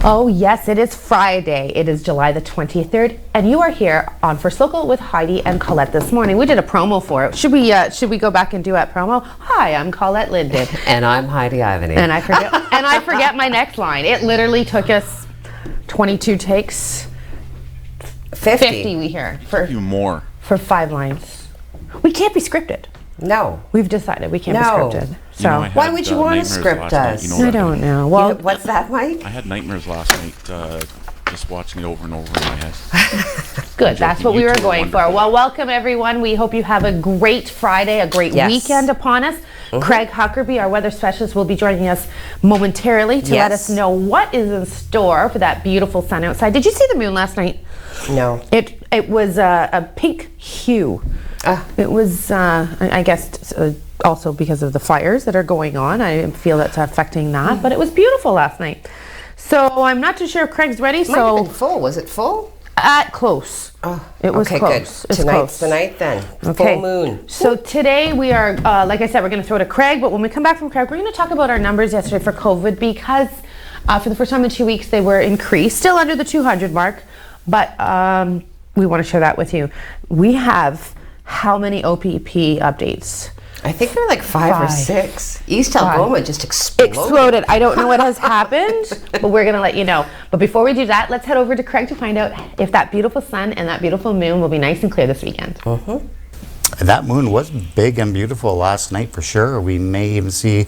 Oh yes, it is Friday. It is July the 23rd, and you are here on First Local with Heidi and Colette this morning. We did a promo for it. Should we go back and do that promo? Hi, I'm Colette Linden. And I'm Heidi Ivany. And I forget my next line. It literally took us 22 takes. 50 we hear. Even more. For 5 lines. We can't be scripted. No. We've decided we can't be scripted. So why would you want to script us? I don't know. Well, what's that, Mike? I had nightmares last night, just watching it over and over in my head. Good, that's what we were going for. Well, welcome everyone. We hope you have a great Friday, a great weekend upon us. Craig Huckerby, our weather specialist, will be joining us momentarily to let us know what is in store for that beautiful sun outside. Did you see the moon last night? No. It was a pink hue. It was, I guess, also because of the fires that are going on. I feel that's affecting that, but it was beautiful last night. So I'm not too sure if Craig's ready. Might have been full. Was it full? Close. It was close. Good. Tonight's the night then. Okay. Full moon. So today we are, like I said, we're going to throw to Craig, but when we come back from Craig, we're going to talk about our numbers yesterday for COVID because for the first time in 2 weeks they were increased, still under the 200 mark, but we want to share that with you. We have how many OPP updates? I think there are like 5 or 6. East Algoma just exploded. I don't know what has happened, but we're going to let you know. But before we do that, let's head over to Craig to find out if that beautiful sun and that beautiful moon will be nice and clear this weekend. That moon was big and beautiful last night for sure. We may even see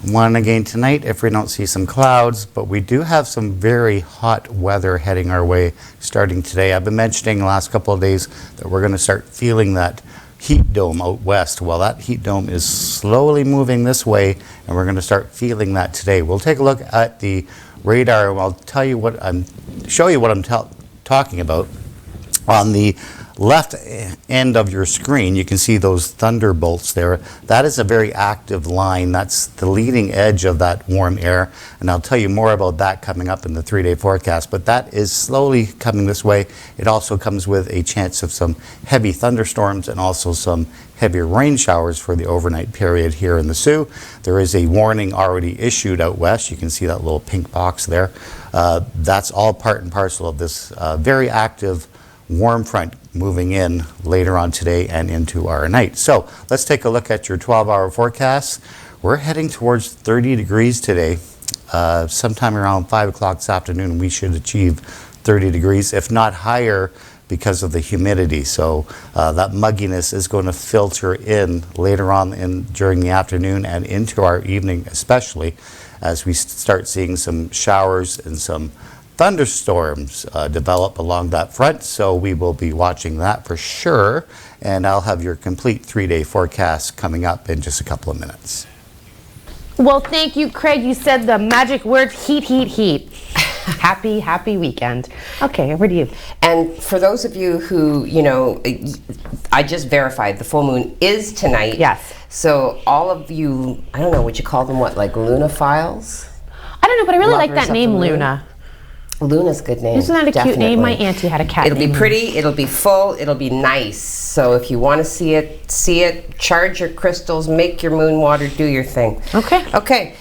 one again tonight if we don't see some clouds, but we do have some very hot weather heading our way starting today. I've been mentioning the last couple of days that we're going to start feeling that heat dome out west. Well, that heat dome is slowly moving this way, and we're going to start feeling that today. We'll take a look at the radar, and I'll show you what I'm talking about. On the left end of your screen, you can see those thunderbolts there. That is a very active line. That's the leading edge of that warm air, and I'll tell you more about that coming up in the 3-day forecast, but that is slowly coming this way. It also comes with a chance of some heavy thunderstorms and also some heavier rain showers for the overnight period here in the Sault. There is a warning already issued out west. You can see that little pink box there. That's all part and parcel of this very active warm front moving in later on today and into our night. So let's take a look at your 12-hour forecast. We're heading towards 30 degrees today. Sometime around 5 o'clock this afternoon, we should achieve 30 degrees, if not higher, because of the humidity. So that mugginess is going to filter in later on during the afternoon and into our evening, especially as we start seeing some showers and some thunderstorms develop along that front, so we will be watching that for sure, and I'll have your complete 3-day forecast coming up in just a couple of minutes. Well, thank you, Craig. You said the magic words, heat, heat, heat. Happy weekend. Okay, over to you. And for those of you who, I just verified the full moon is tonight. Yes. So all of you, I don't know, would you call them what, like Lunaphiles? I don't know, but I really like Lovers that of name, the moon? Luna. Luna's a good name. Isn't that a cute name? My auntie had a cat It'll named be pretty, it'll be full, it'll be nice. So if you want to see it, charge your crystals, make your moon water, do your thing. Okay.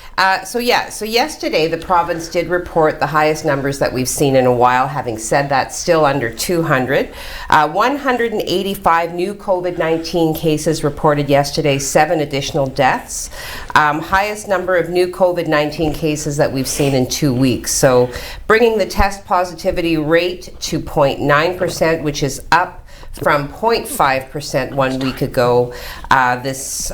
So yesterday the province did report the highest numbers that we've seen in a while. Having said that, still under 200. 185 new COVID-19 cases reported yesterday, 7 additional deaths. Highest number of new COVID-19 cases that we've seen in 2 weeks. So bringing the test positivity rate to 0.9%, which is up from 0.5% 1 week ago. This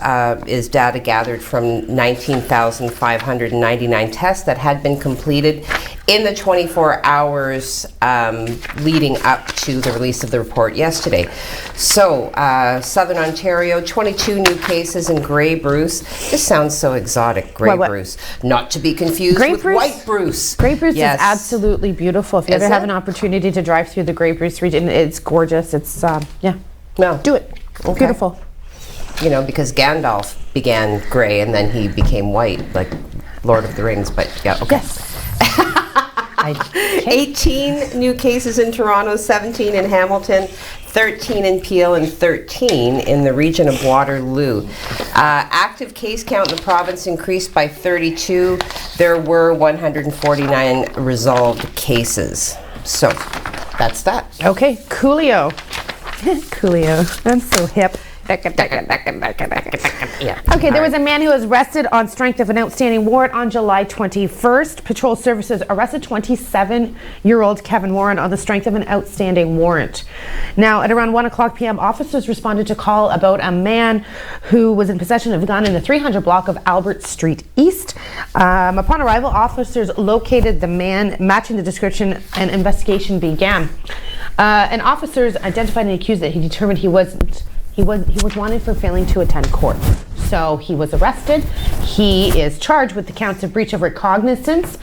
is data gathered from 19,599 tests that had been completed in the 24 hours leading up to the release of the report yesterday. So, Southern Ontario, 22 new cases in Grey Bruce. This sounds so exotic, Grey Bruce. Not to be confused with White Bruce. Grey Bruce is absolutely beautiful. If you ever have an opportunity to drive through the Grey Bruce region, it's gorgeous. It's, do it. Okay. Beautiful. Because Gandalf began grey and then he became white, like Lord of the Rings, but yeah, okay. Yes. Okay. 18 new cases in Toronto, 17 in Hamilton, 13 in Peel, and 13 in the region of Waterloo. Active case count in the province increased by 32. There were 149 resolved cases. So that's that. Okay, Coolio. Coolio. I'm so hip. Yeah. Okay, there was a man who was arrested on strength of an outstanding warrant on July 21st. Patrol Services arrested 27-year-old Kevin Warren on the strength of an outstanding warrant. Now, at around 1 o'clock p.m., officers responded to call about a man who was in possession of a gun in the 300 block of Albert Street East. Upon arrival, officers located the man matching the description and investigation began. And officers identified an accused that he determined he was wanted for failing to attend court. So he was arrested. He is charged with the counts of breach of recognizance,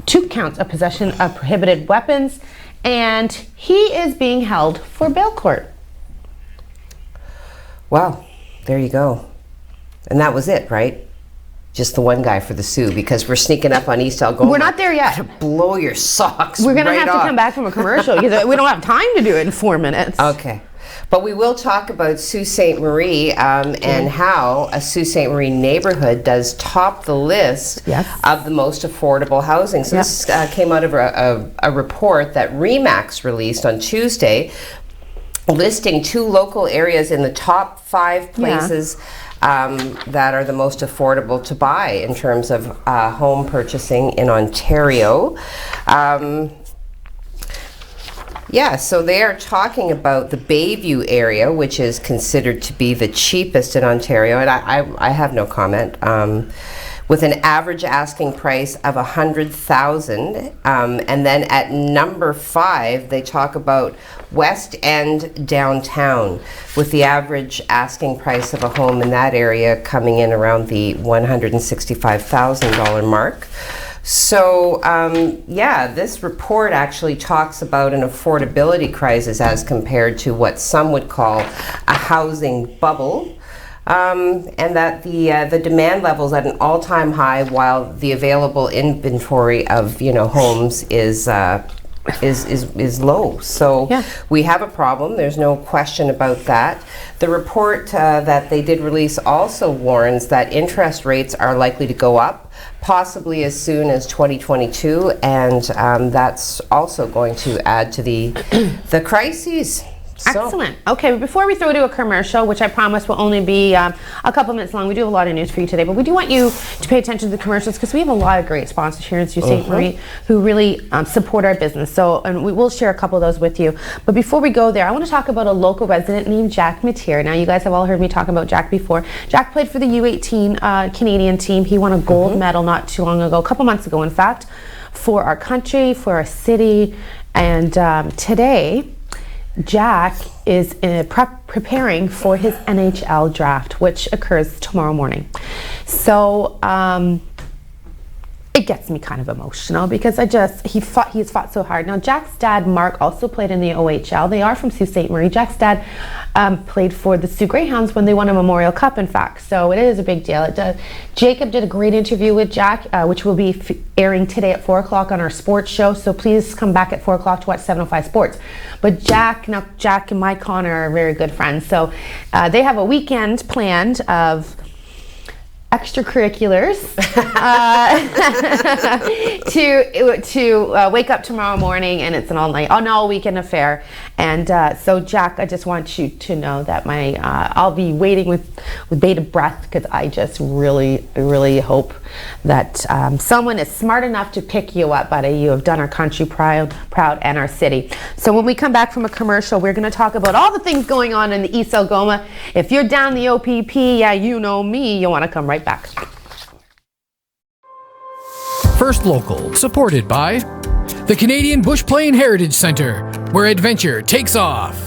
2 counts of possession of prohibited weapons, and he is being held for bail court. Well, there you go. And that was it, right? Just the one guy for the Sioux, because we're sneaking up on East Algoma. We're not there yet. To blow your socks. We're going right to have off. to come back from a commercial because we don't have time to do it in 4 minutes. Okay. But we will talk about Sault Ste. Marie and how a Sault Ste. Marie neighborhood does top the list Yes. of the most affordable housing. So this came out of a report that RE/MAX released on Tuesday, listing 2 local areas in the top 5 places that are the most affordable to buy in terms of home purchasing in Ontario. Yeah, so they are talking about the Bayview area, which is considered to be the cheapest in Ontario, and I have no comment. With an average asking price of $100,000, and then at number 5, they talk about West End downtown, with the average asking price of a home in that area coming in around the $165,000 mark. So, this report actually talks about an affordability crisis as compared to what some would call a housing bubble, and that the demand levels at an all-time high, while the available inventory of homes is low. So we have a problem. There's no question about that. The report that they did release also warns that interest rates are likely to go up, possibly as soon as 2022, and that's also going to add to the crises. Excellent. Okay, but before we throw to a commercial, which I promise will only be a couple minutes long, we do have a lot of news for you today, but we do want you to pay attention to the commercials because we have a lot of great sponsors here in Sault Ste. Marie who really support our business. So, and we will share a couple of those with you. But before we go there, I want to talk about a local resident named Jack Mateer. Now, you guys have all heard me talk about Jack before. Jack played for the U18 Canadian team. He won a gold medal not too long ago, a couple months ago, in fact, for our country, for our city. And today, Jack is preparing for his NHL draft, which occurs tomorrow morning. So it gets me kind of emotional because he's fought so hard. Now, Jack's dad, Mark, also played in the OHL. They are from Sault Ste. Marie. Jack's dad played for the Sioux Greyhounds when they won a Memorial Cup, in fact. So it is a big deal. Jacob did a great interview with Jack, which will be airing today at 4 o'clock on our sports show. So please come back at 4 o'clock to watch 705 Sports. But Jack and Mike Connor are very good friends. So they have a weekend planned of extracurriculars to wake up tomorrow morning, and it's an all weekend affair. And so Jack, I just want you to know that I'll be waiting with bated breath because I just really hope that someone is smart enough to pick you up, buddy. You have done our country proud and our city. So when we come back from a commercial, we're going to talk about all the things going on in the East Algoma. If you're down the OPP, you know me, you'll want to come right back. First Local, supported by the Canadian Bush Plain Heritage Centre, where adventure takes off.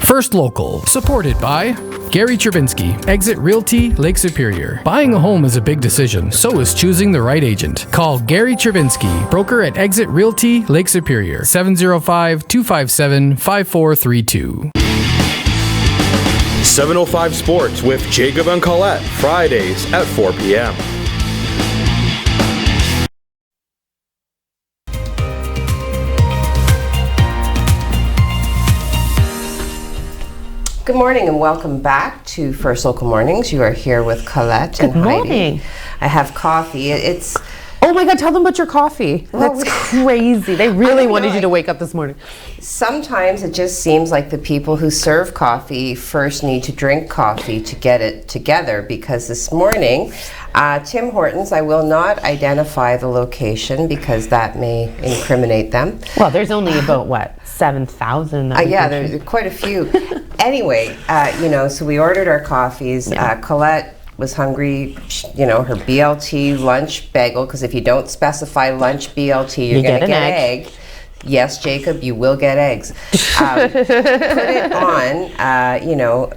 First Local, supported by Gary Chervinsky, Exit Realty, Lake Superior. Buying a home is a big decision, so is choosing the right agent. Call Gary Chervinsky, broker at Exit Realty, Lake Superior, 705-257-5432. 705 Sports with Jacob and Colette, Fridays at 4 p.m. Good morning and welcome back to First Local Mornings. You are here with Colette and Heidi. Good morning. I have coffee. It's Oh my God, tell them about your coffee. That's crazy. They really wanted you to wake up this morning. sometimes it just seems like the people who serve coffee first need to drink coffee to get it together, because this morning, Tim Hortons, I will not identify the location because that may incriminate them. Well, there's only about, what, 7,000? Yeah, there's quite a few. Anyway, so we ordered our coffees. Yeah. Colette was hungry, her BLT lunch bagel, because if you don't specify lunch BLT, you're going to get egg. Yes, Jacob, you will get eggs. Put it on,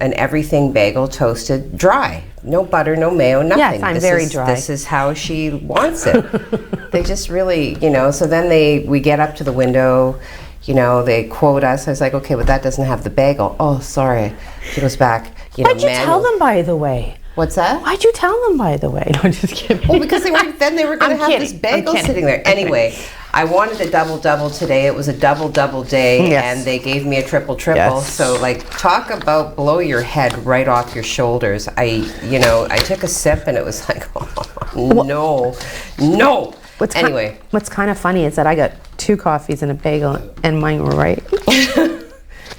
an everything bagel, toasted dry. No butter, no mayo, nothing. Yes, I'm very dry. This is how she wants it. They just really, so then we get up to the window, they quote us. I was like, okay, but that doesn't have the bagel. Oh, sorry. She goes back, Why'd you tell them, by the way? What's that? Why'd you tell them, by the way? No, I'm just kidding. Well, because they were going to have this bagel sitting there. Anyway, I wanted a double-double today. It was a double-double day, and they gave me a triple-triple. Yes. So, talk about blow your head right off your shoulders. I took a sip, and it was like, oh, no. What's kind of funny is that I got 2 coffees and a bagel, and mine were right.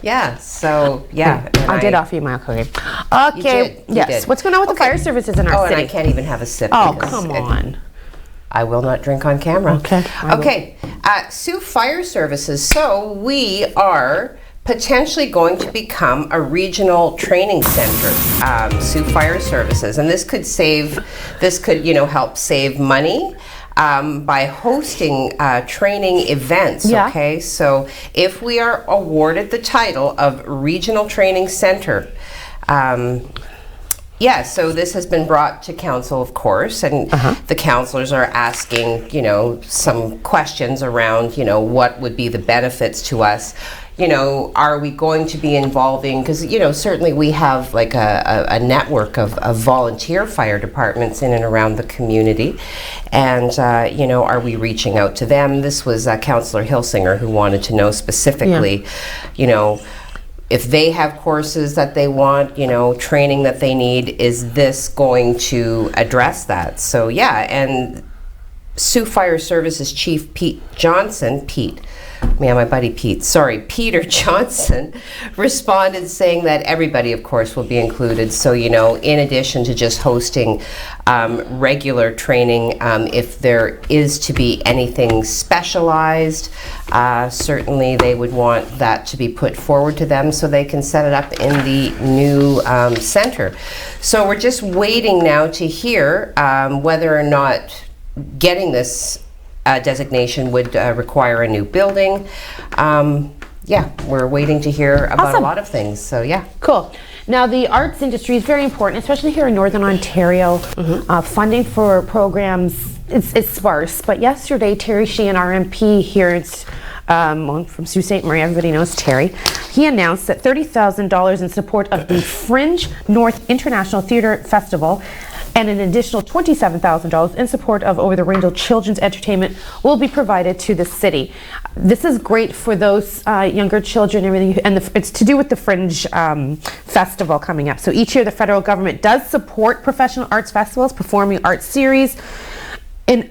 Yeah, so, yeah. I did offer you my coffee. Okay, you yes. did. What's going on with the fire services in our city? And I can't even have a sip. Oh, because come on. I will not drink on camera. Okay. Okay, Sault Fire Services. So we are potentially going to become a regional training center, Sault Fire Services, and this could help save money. By hosting training events, okay? So if we are awarded the title of Regional Training Center, so this has been brought to council, of course, and the councillors are asking, some questions around, what would be the benefits to us. Are we going to be involving, because, certainly we have like a network of volunteer fire departments in and around the community. And, are we reaching out to them? This was Councillor Hilsinger who wanted to know specifically, if they have courses that they want, training that they need, is this going to address that? So, and Sault Fire Services Chief Peter Johnson, responded saying that everybody, of course, will be included. So, in addition to just hosting regular training, if there is to be anything specialized, certainly they would want that to be put forward to them so they can set it up in the new center. So we're just waiting now to hear whether or not getting this designation would require a new building. We're waiting to hear about a lot of things. So, Cool. Now, the arts industry is very important, especially here in Northern Ontario. Funding for programs is sparse. But yesterday, Terry Sheehan, our MP here from Sault Ste. Marie, everybody knows Terry, he announced that $30,000 in support of the Fringe North International Theatre Festival and an additional $27,000 in support of Over the Rainbow Children's Entertainment will be provided to the city. This is great for those younger children and everything, and it's to do with the Fringe Festival coming up. So each year the federal government does support professional arts festivals, performing arts series in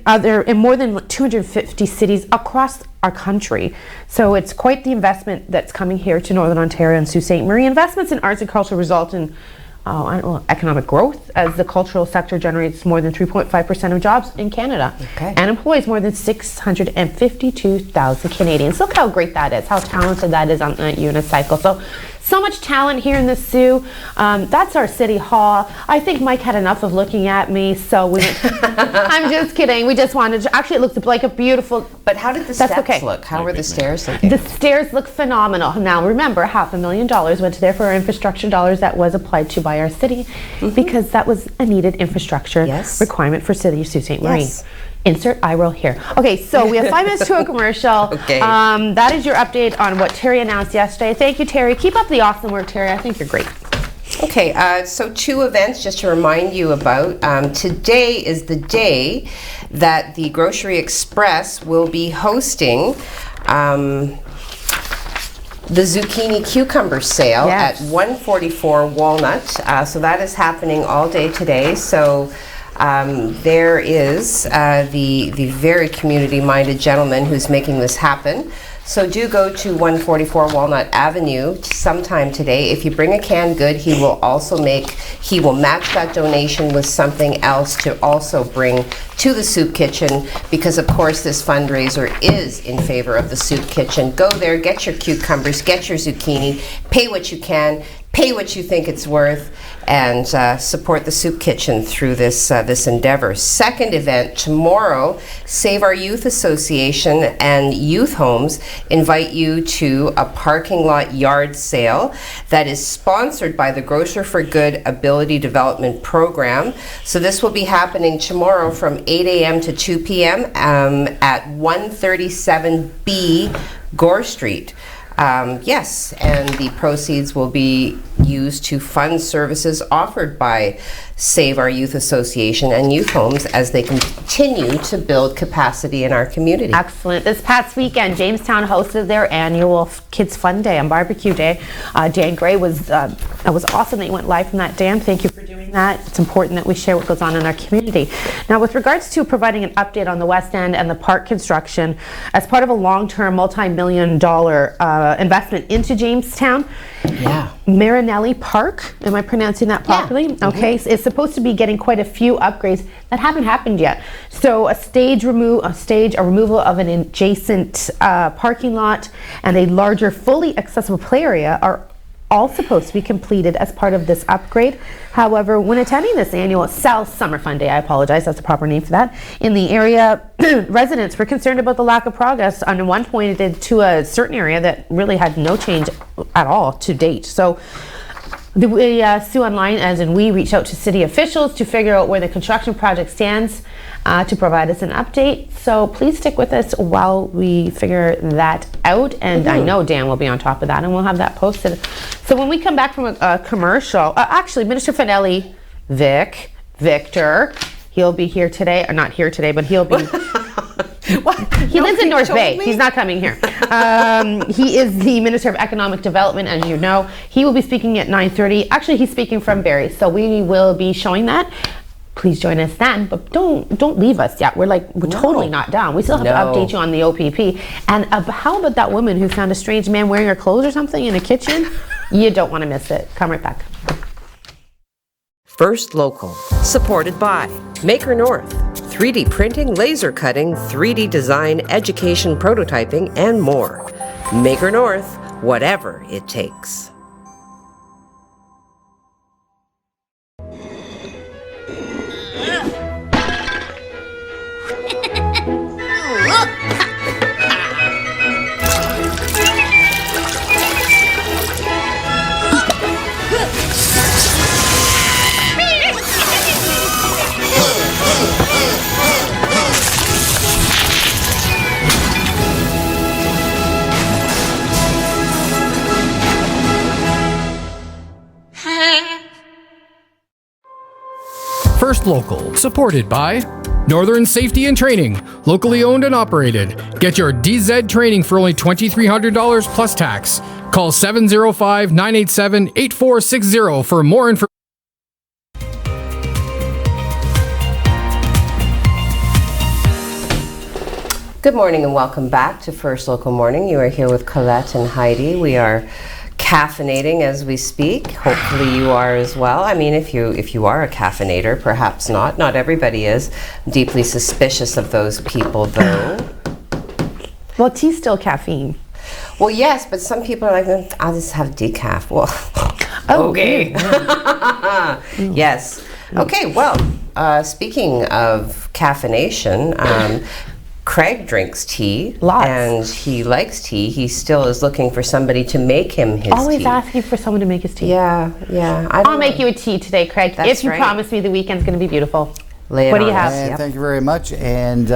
more than 250 cities across our country. So it's quite the investment that's coming here to Northern Ontario and Sault Ste. Marie. Investments in arts and culture result in economic growth, as the cultural sector generates more than 3.5% of jobs in Canada and employs more than 652,000 Canadians. Look how great that is, how talented that is on that unicycle. So So much talent here in the Sioux. That's our city hall. I think Mike had enough of looking at me, so we I'm just kidding. We just wanted to, actually it looks like a beautiful, But how did the steps look? How were the stairs looking? the stairs look phenomenal. Now remember, $500,000 went there for our infrastructure dollars that was applied to by our city, because that was a needed infrastructure requirement for City of Sault Ste. Marie. Yes. Insert eye roll here. Okay, so we have 5 minutes to a commercial. Okay. That is your update on what Terry announced yesterday. Thank you, Terry. Keep up the awesome work, Terry. I think you're great. Okay, so 2 events just to remind you about. Today is the day that the Grocery Express will be hosting the zucchini cucumber sale at 144 Walnut. So that is happening all day today. So there is the very community-minded gentleman who's making this happen. So do go to 144 Walnut Avenue sometime today. If you bring a canned good, he will match that donation with something else to also bring to the soup kitchen, because of course this fundraiser is in favor of the soup kitchen. Go there, get your cucumbers, get your zucchini, pay what you can, pay what you think it's worth, and support the soup kitchen through this endeavor. Second event tomorrow, Save Our Youth Association and Youth Homes invite you to a parking lot yard sale that is sponsored by the Grocer for Good Ability Development Program. So this will be happening tomorrow from 8 a.m. to 2 p.m. At 137B Gore Street. Yes, and the proceeds will be used to fund services offered by Save Our Youth Association and Youth Homes as they continue to build capacity in our community. Excellent. This past weekend, Jamestown hosted their annual Kids Fun Day and Barbecue Day. Dan Gray that was awesome that you went live from that, Dan. Thank you for doing that. It's important that we share what goes on in our community. Now, with regards to providing an update on the West End and the park construction, as part of a long-term multi-million-dollar investment into Jamestown, Marinelli Park, am I pronouncing that properly? Okay, so it's supposed to be getting quite a few upgrades that haven't happened yet. So a removal of an adjacent parking lot and a larger fully accessible play area are all supposed to be completed as part of this upgrade. However, when attending this annual South Summer Fun Day, I apologize, that's the proper name for that, in the area, residents were concerned about the lack of progress on one pointed to a certain area that really had no change at all to date. So we Sue Online, as in we, reached out to city officials to figure out where the construction project stands to provide us an update. So please stick with us while we figure that out. And I know Dan will be on top of that, and we'll have that posted. So when we come back from a commercial, actually, Minister Finelli, Victor, he'll be here today, or not here today, but he'll be. He lives in North Bay. He's not coming here. He is the Minister of Economic Development, as you know. He will be speaking at 9:30. Actually, he's speaking from Barrie, so we will be showing that. Please join us then, but don't leave us yet. We're totally not done. We still have to update you on the OPP. And how about that woman who found a strange man wearing her clothes or something in a kitchen? You don't want to miss it. Come right back. First Local, supported by Maker North, 3D printing, laser cutting, 3D design, education prototyping, and more. Maker North, whatever it takes. First Local, supported by Northern Safety and Training, locally owned and operated. Get your DZ training for only $2,300 plus tax. Call 705-987-8460 for more information. Good morning and welcome back to First Local Morning. You are here with Colette and Heidi. We are caffeinating as we speak. Hopefully you are as well. I mean, if you are a caffeinator, perhaps not. Not everybody is. Deeply suspicious of those people, though. Well, tea's still caffeine. Well, yes, but some people are like, I'll just have decaf. Well, okay. Yes. Okay, well, speaking of caffeination, Craig drinks tea. Lots. And he likes tea. He still is looking for somebody to make him his Always tea. asking for someone to make his tea. Yeah. I'll make you a tea today, Craig. That's if you right. promise me the weekend's going to be beautiful. Lay it What do you on have? us. And Yep. thank you very much. And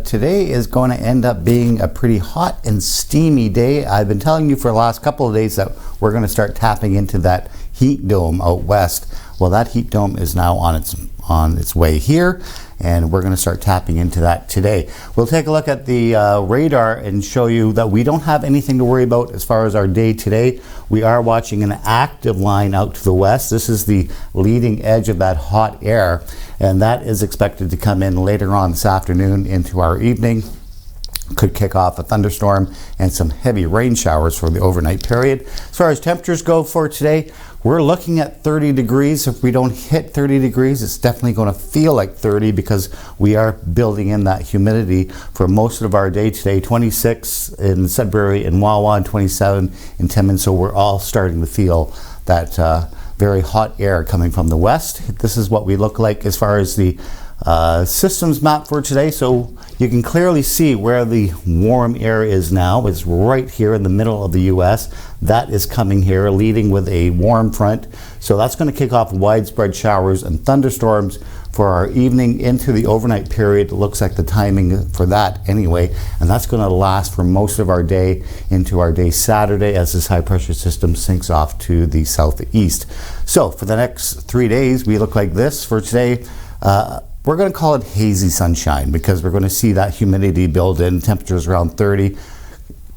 today is going to end up being a pretty hot and steamy day. I've been telling you for the last couple of days that we're going to start tapping into that heat dome out west. Well, that heat dome is now on its way here, and we're going to start tapping into that today. We'll take a look at the radar and show you that we don't have anything to worry about as far as our day today. We are watching an active line out to the west. This is the leading edge of that hot air, and that is expected to come in later on this afternoon into our evening. Could kick off a thunderstorm and some heavy rain showers for the overnight period. As far as temperatures go for today, we're looking at 30 degrees. If we don't hit 30 degrees, it's definitely going to feel like 30 because we are building in that humidity for most of our day today. 26 in Sudbury and Wawa and 27 in Timmins. So we're all starting to feel that very hot air coming from the west. This is what we look like as far as the systems map for today. So you can clearly see where the warm air is now. It's right here in the middle of the U.S. That is coming here, leading with a warm front. So that's going to kick off widespread showers and thunderstorms for our evening into the overnight period. It looks like the timing for that anyway, and that's going to last for most of our day into our day Saturday as this high pressure system sinks off to the southeast. So for the next 3 days, we look like this. For today, we're going to call it hazy sunshine because we're going to see that humidity build in. Temperatures around 30,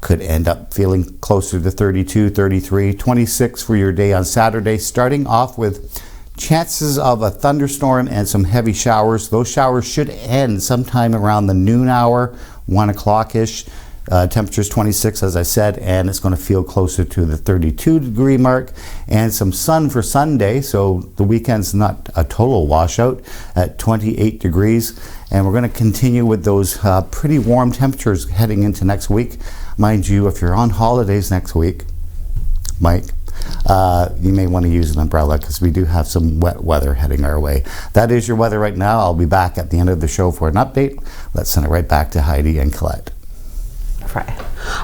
could end up feeling closer to 32, 33, 26 for your day on Saturday, starting off with chances of a thunderstorm and some heavy showers. Those showers should end sometime around the noon hour, 1 o'clock-ish. Temperatures 26, as I said, and it's going to feel closer to the 32 degree mark, and some sun for Sunday, so the weekend's not a total washout at 28 degrees. And we're going to continue with those pretty warm temperatures heading into next week. Mind you, if you're on holidays next week, Mike, you may want to use an umbrella because we do have some wet weather heading our way. That is your weather right now. I'll be back at the end of the show for an update. Let's send it right back to Heidi and Colette.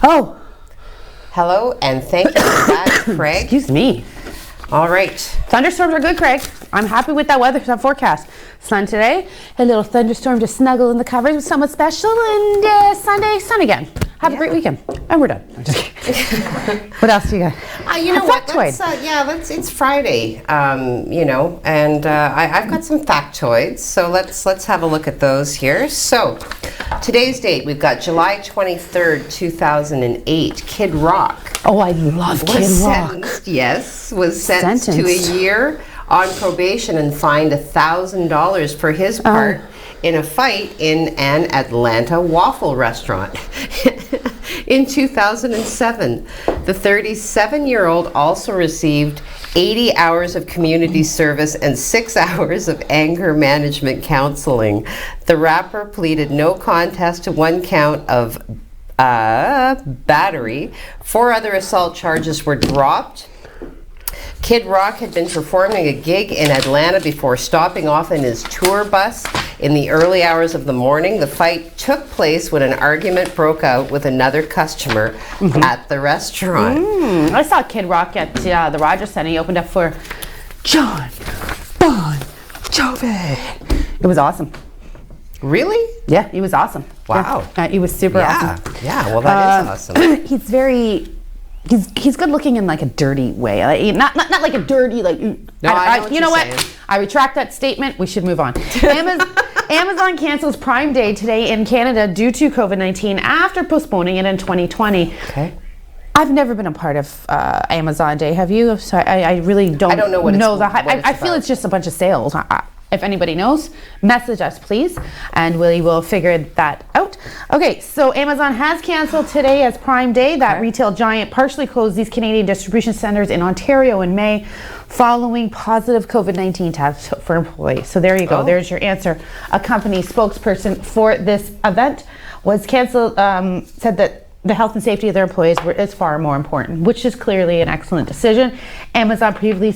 Oh, Hello, and thank you for that, Craig. excuse me. All right. Thunderstorms are good, Craig. I'm happy with that weather forecast. Sun today, a little thunderstorm to snuggle in the covers with someone special, and Sunday, sun again. Have a great weekend. And we're done. I'm just kidding. What else do you got? You know A what? factoid. It's Friday, and I've got some factoids. So let's have a look at those here. So today's date, we've got July 23rd, 2008. Kid Rock Oh, I love Kid was Rock. sentenced to Sentenced. a year on probation and fined $1,000 for his part in a fight in an Atlanta waffle restaurant. In 2007, the 37-year-old also received 80 hours of community service and 6 hours of anger management counseling. The rapper pleaded no contest to 1 count of battery. 4 other assault charges were dropped. Kid Rock had been performing a gig in Atlanta before stopping off in his tour bus in the early hours of the morning. The fight took place when an argument broke out with another customer at the restaurant. I saw Kid Rock at the Rogers Center. He opened up for John Bon Jovi. It was awesome. Really? Yeah, he was awesome. Wow. Yeah. He was super awesome. Yeah, well, that is awesome. He's very. He's good looking in like a dirty way. Like, not like a dirty like. No, I know what you know you're what? saying. I retract that statement. We should move on. Amazon cancels Prime Day today in Canada due to COVID-19 after postponing it in 2020. Okay. I've never been a part of Amazon Day. Have you? So I really don't. I don't know what it's I feel about. it's just a bunch of sales. If anybody knows, message us, please, and we will figure that out. Okay, so Amazon has canceled today as Prime Day. That retail giant partially closed these Canadian distribution centers in Ontario in May following positive COVID-19 tests for employees. So there you go. There's your answer. A company spokesperson for this event was canceled, said that the health and safety of their employees is far more important, which is clearly an excellent decision. Amazon previously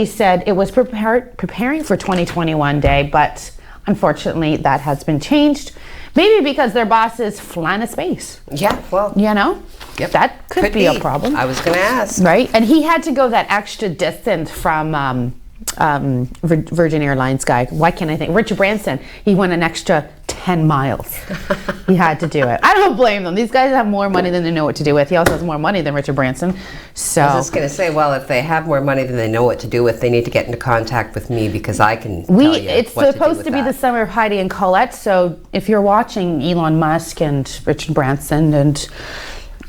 said it was preparing for 2021 Day, but unfortunately that has been changed. Maybe because their boss is flying to space. Yeah, well, You know? Yep. That could be a problem. I was going to ask. Right? And he had to go that extra distance from Virgin Airlines guy. Why can't I think? Richard Branson. He went an extra 10 miles. He had to do it. I don't blame them. These guys have more money than they know what to do with. He also has more money than Richard Branson. So I was just going to say, well, if they have more money than they know what to do with, they need to get into contact with me because I can tell you it's what supposed to be the summer of Heidi and Colette. So if you're watching Elon Musk and Richard Branson and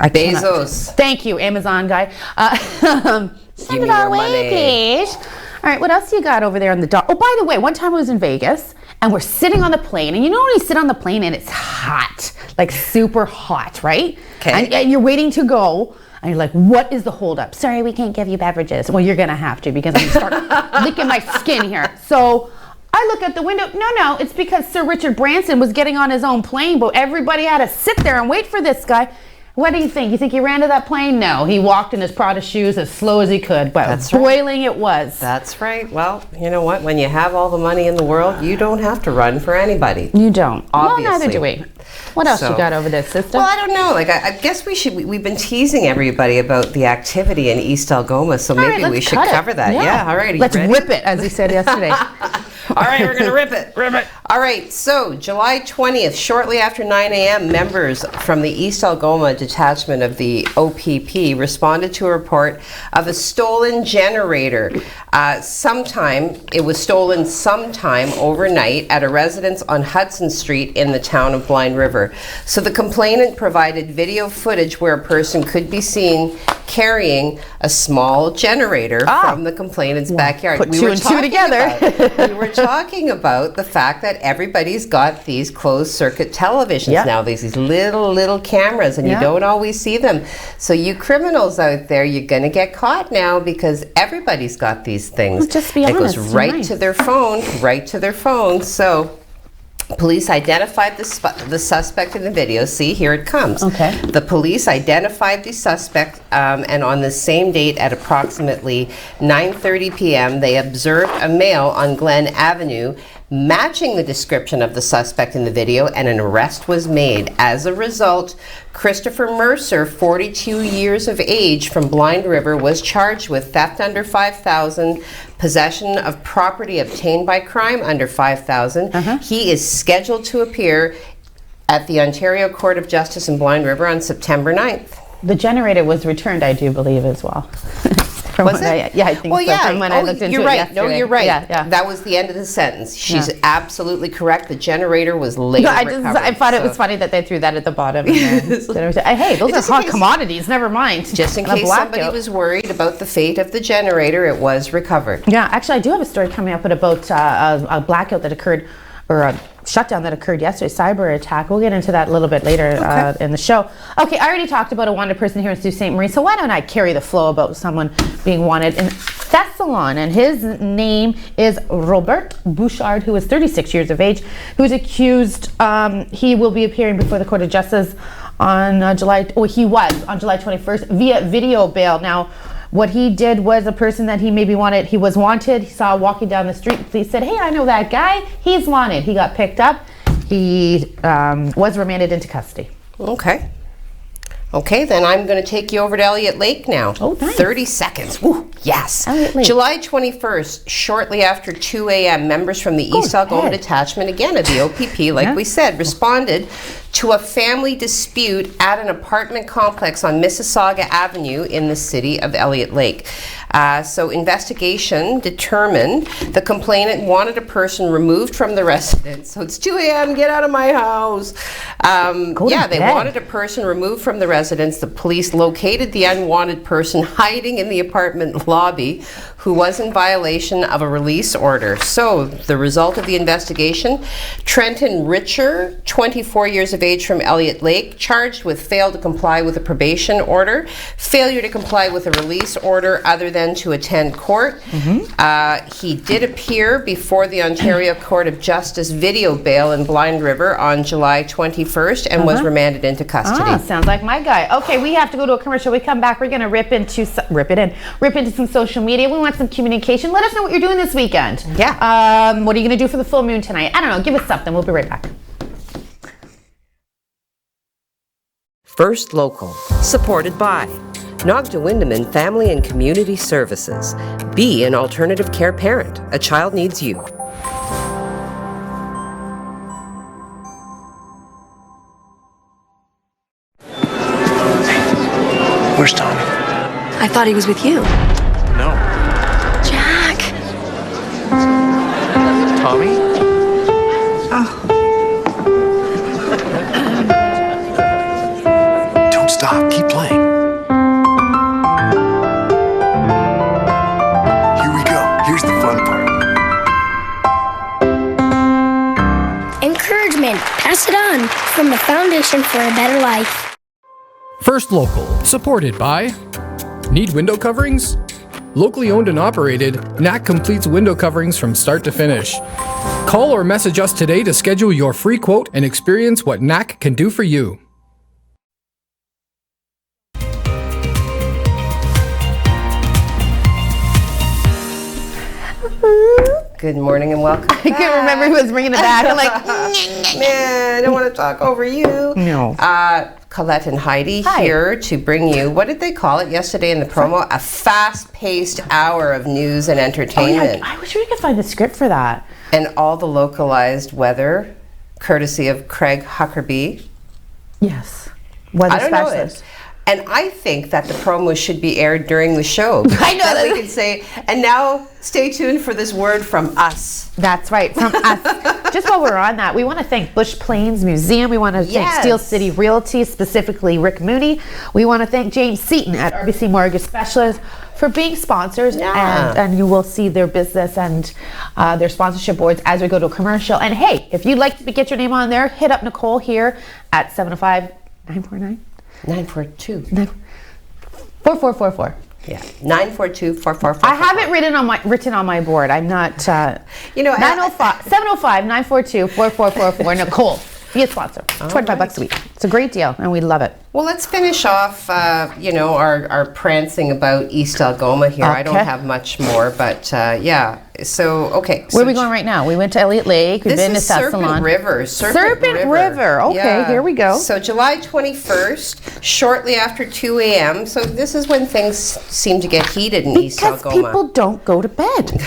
Bezos. Thank you, Amazon guy. Send me it our your way, money. please. All right, what else you got over there on the dock? Oh, by the way, one time I was in Vegas and we're sitting on the plane, and you know when you sit on the plane and it's hot, like super hot, right? Okay. And you're waiting to go, and you're like, what is the holdup? Sorry, we can't give you beverages. Well, you're gonna have to because I'm gonna start licking my skin here. So I look at the window. No, it's because Sir Richard Branson was getting on his own plane, but everybody had to sit there and wait for this guy. What do you think? You think he ran to that plane? No, he walked in his Prada shoes as slow as he could, but That's right. boiling it was. That's right. Well, you know what? When you have all the money in the world, you don't have to run for anybody. You don't. Obviously. Well, neither do we. What else So- you got over there, sister? Well, I don't know. Like, I guess we've been teasing everybody about the activity in East Algoma, so All right, maybe let's we should cut it. cover that. Yeah, all right. Are you Let's ready? rip it, as he said yesterday. All right, we're going to rip it. Rip it. All right, so July 20th, shortly after 9 a.m., members from the East Algoma detachment of the OPP responded to a report of a stolen generator. It was stolen sometime overnight at a residence on Hudson Street in the town of Blind River. So the complainant provided video footage where a person could be seen carrying a small generator from the complainant's backyard. Put two and two together. We were talking about the fact that everybody's got these closed circuit televisions Yeah. now. These little cameras, and Yeah. you don't always see them. So you criminals out there, you're going to get caught now because everybody's got these things. Well, just be it honest, goes you're right right. to their phone, right to their phone. So police identified the suspect in the video. See, here it comes. Okay. The police identified the suspect, and on the same date at approximately 9:30 p.m., they observed a male on Glen Avenue matching the description of the suspect in the video, and an arrest was made. As a result, Christopher Mercer, 42 years of age, from Blind River, was charged with theft under $5,000, possession of property obtained by crime under $5,000. He is scheduled to appear at the Ontario Court of Justice in Blind River on September 9th. The generator was returned, I do believe, as well. Was it? Yeah, I think well, so. yeah. From when I looked into you're it right. yesterday. No, you're right. Yeah. That was the end of the sentence. She's Yeah. absolutely correct. The generator was later No, recovered. I thought it so- was funny that they threw that at the bottom. And hey, those are Just in hot case- commodities. Never mind. Just in And a case somebody blackout. was worried about the fate of the generator, it was recovered. Yeah, actually, I do have a story coming up about a blackout that occurred, or a shutdown that occurred yesterday, cyber attack. We'll get into that a little bit later in the show. Okay, I already talked about a wanted person here in Sault Ste. Marie, so why don't I carry the flow about someone being wanted in Thessalon, and his name is Robert Bouchard, who is 36 years of age, who is accused. He will be appearing before the Court of Justice on he was on July 21st via video bail. Now, what he did was a person that he maybe wanted, he was wanted, he saw walking down the street, he said, hey, I know that guy, he's wanted. He got picked up, he was remanded into custody. Okay. Okay, then I'm going to take you over to Elliott Lake now. Oh, nice. 30 seconds. Woo, yes. Elliott Lake. July 21st, shortly after 2 a.m., members from the East Algoma ahead. detachment, again of the OPP, like we said, responded to a family dispute at an apartment complex on Mississauga Avenue in the city of Elliott Lake. So investigation determined the complainant wanted a person removed from the residence. So it's 2 a.m., get out of my house. They bed. wanted a person removed from the residence. The police located the unwanted person hiding in the apartment lobby, who was in violation of a release order. So, the result of the investigation, Trenton Richer, 24 years of age from Elliott Lake, charged with failure to comply with a probation order, failure to comply with a release order other than to attend court. He did appear before the Ontario Court of Justice video bail in Blind River on July 21st and was remanded into custody. Sounds like my guy. Okay, we have to go to a commercial. We come back, we're going to rip into some social media. We want some communication. Let us know what you're doing this weekend. Yeah. What are you going to do for the full moon tonight? I don't know. Give us something. We'll be right back. First Local, supported by Nogda Windeman Family and Community Services. Be an alternative care parent. A child needs you. Where's Tommy? I thought he was with you. No. Jack! Tommy? Oh. Don't stop. Keep playing. Here we go. Here's the fun part. Encouragement. Pass it on from the Foundation for a Better Life. First Local, supported by Need window coverings? Locally owned and operated, NAC completes window coverings from start to finish. Call or message us today to schedule your free quote and experience what NAC can do for you. Good morning and welcome back. I can't remember who was bringing it back. I'm like, man, I don't want to talk over you. No. Colette and Heidi Hi. here to bring you, what did they call it yesterday in the promo? A fast-paced hour of news and entertainment. I wish we could find the script for that. And all the localized weather, courtesy of Craig Huckerby. Yes. Weather I don't know specialist. it. And I think that the promo should be aired during the show. I know Then that. we can say, and now stay tuned for this word from us. That's right, from us. Just while we're on that, we want to thank Bush Plains Museum. We want to thank Yes. Steel City Realty, specifically Rick Mooney. We want to thank James Seaton at RBC Mortgage Specialist for being sponsors. Yeah. And you will see their business and their sponsorship boards as we go to a commercial. And hey, if you'd like to get your name on there, hit up Nicole here at 705-949. 942. 4444. Yeah, 942-4444. I have it written on my board. I'm not. You know, 705-942-4444. Nicole, be a sponsor. $25 a week. It's a great deal, and we love it. Well, let's finish off, our prancing about East Algoma here. I don't Okay. have much more, but yeah. So, okay. Where are we going right now? We went to Elliott Lake. We've This been to is South Serpent Salon. River. Serpent River. Okay, here we go. So July 21st, shortly after 2 a.m. So this is when things seem to get heated in East Because Algoma. people don't go to bed.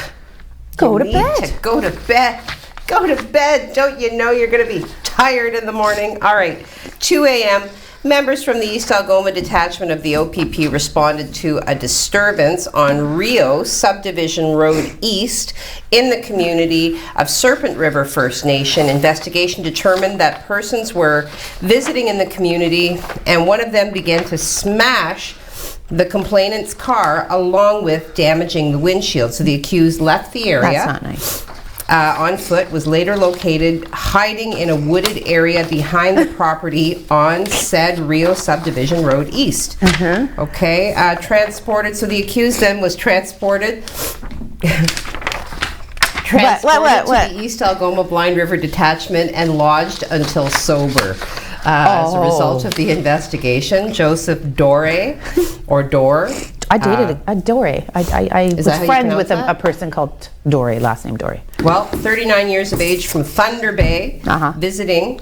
Go to You bed. need to go to bed. Go to bed. Don't you know you're going to be tired in the morning? All right. 2 a.m. Members from the East Algoma detachment of the OPP responded to a disturbance on Rio Subdivision Road East in the community of Serpent River First Nation. Investigation determined that persons were visiting in the community and one of them began to smash the complainant's car along with damaging the windshield. So the accused left the area. That's not nice. On foot, was later located hiding in a wooded area behind the property on said Rio Subdivision Road East. Okay, transported. So the accused then was transported. Transported What? to the East Algoma Blind River Detachment and lodged until sober. As a result of the investigation, Joseph Dore, or Dore. I dated a Dore. I was that how you friends with pronounce a person called Dore, last name Dore. Well, 39 years of age from Thunder Bay, visiting,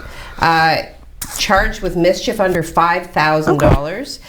charged with mischief under $5,000.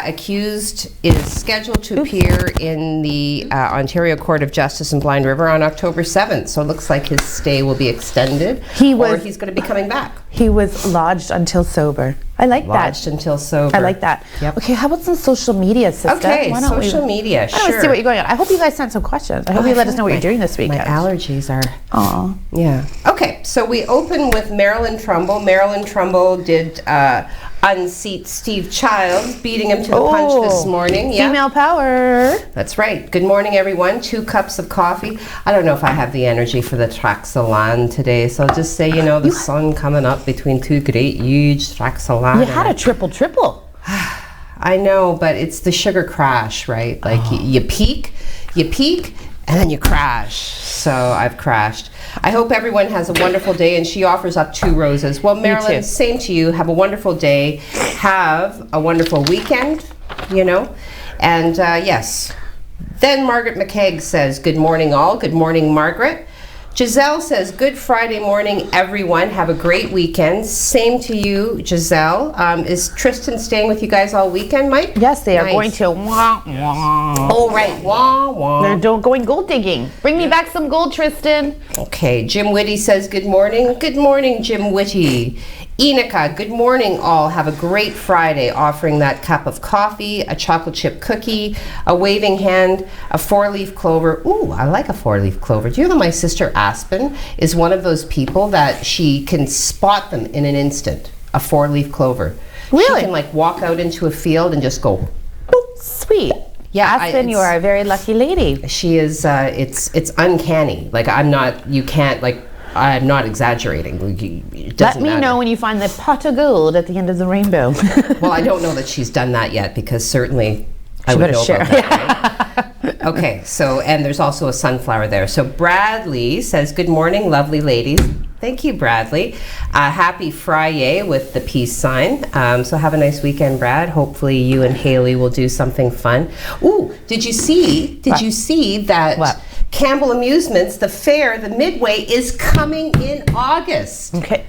Accused is scheduled to appear in the Ontario Court of Justice in Blind River on October 7th. So it looks like his stay will be extended, or he's going to be coming back. He was lodged until sober. I like Lodged that. until sober. I like that. Yep. Okay, how about some social media, sister? Okay, Why don't social media, I want to sure. see what you're going on. I hope you guys sent some questions. I hope you let us know what you're doing this weekend. My allergies are... Aw. Yeah. Okay, so we open with Marilyn Trumbull. Marilyn Trumbull did a unseat Steve Childs, beating him to the punch this morning. Yeah. Female power. That's right. Good morning, everyone. 2 cups of coffee. I don't know if I have the energy for the tracts of land today, so I'll just say, the sun coming up between 2 great, huge tracts of land. You had a triple. I know, but it's the sugar crash, right? Like you peak, and then you crash. So I've crashed. I hope everyone has a wonderful day, and she offers up 2 roses. Well, Marilyn, same to you. Have a wonderful day. Have a wonderful weekend, And yes. Then Margaret McKeag says, good morning all. Good morning, Margaret. Giselle says, good Friday morning, everyone. Have a great weekend. Same to you, Giselle. Is Tristan staying with you guys all weekend, Mike? Yes, they are going to. Wah, wah. Oh, right. Wah, wah. They're going gold digging. Bring me back some gold, Tristan. Okay. Jim Whitty says, good morning. Good morning, Jim Whitty. Enika, good morning all. Have a great Friday, offering that cup of coffee, a chocolate chip cookie, a waving hand, a 4-leaf clover. Ooh, I like a 4-leaf clover. Do you know my sister Aspen is one of those people that she can spot them in an instant, a 4-leaf clover. Really? She can walk out into a field and just go, boop. Sweet. Yeah, Aspen, you are a very lucky lady. She is, it's uncanny. I'm not exaggerating. Let me know when you find the pot of gold at the end of the rainbow. Well, I don't know that she's done that yet, because certainly I would know about that. Right? Okay, so, and there's also a sunflower there. So Bradley says, good morning, lovely ladies. Thank you, Bradley. Happy Friday with the peace sign. So have a nice weekend, Brad. Hopefully you and Haley will do something fun. Ooh, did you see that... What? Campbell Amusements, the fair, the Midway, is coming in August. Okay.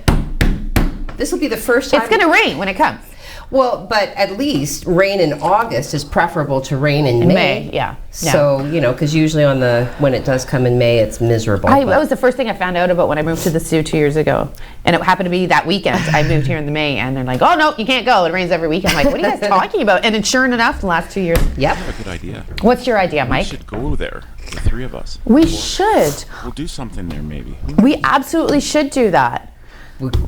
This will be the first time. It's going to rain when it comes. Well, but at least rain in August is preferable to rain in May. Yeah. So, because usually when it does come in May, it's miserable. That was the first thing I found out about when I moved to the Sault 2 years ago. And it happened to be that weekend. I moved here in the May, and they're like, oh, no, you can't go. It rains every week. I'm like, what are you guys talking about? And it's sure enough, the last 2 years. Yep. I have a good idea. What's your idea, Mike? We should go there, the 3 of us. We should. We'll do something there, maybe. We absolutely should do that.